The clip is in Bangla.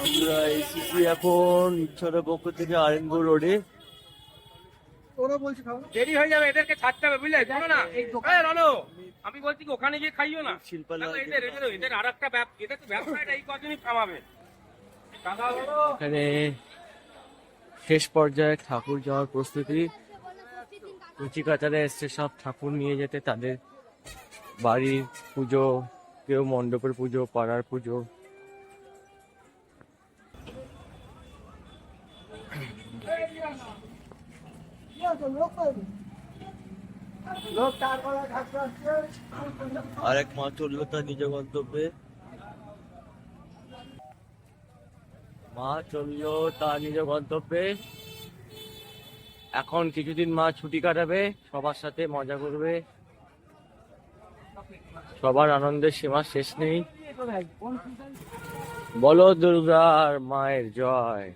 আমরা এসেছি এখন ইচ্ছার পক্ষ থেকে আরেনপুর রোডে। দেরি হয়ে যাবে, এদেরকে ছাড়তে হবে বুঝলে? শোনো না, আমি বলছি কি ওখানে গিয়ে খাইও না। এদের আর একটা এদের তো ব্যবসাটা এই কদিনই থামাবে। এখানে শেষ পর্যায়ে ঠাকুর যাওয়ার প্রস্তুতি। কচি কাচারে এসছে সব ঠাকুর নিয়ে যেতে, তাদের বাড়ির পুজো, কেউ মণ্ডপের পুজো, পাড়ার পুজো। আরেক মা চললো তার নিজ গন্তব্যে। মা চললো তার নিজ গন্তব্যে। এখন কিছুদিন মা ছুটি কাটাবে, সবার সাথে মজা করবে, সবার আনন্দের সীমা শেষ নেই। বলো দুর্গার মায়ের জয়।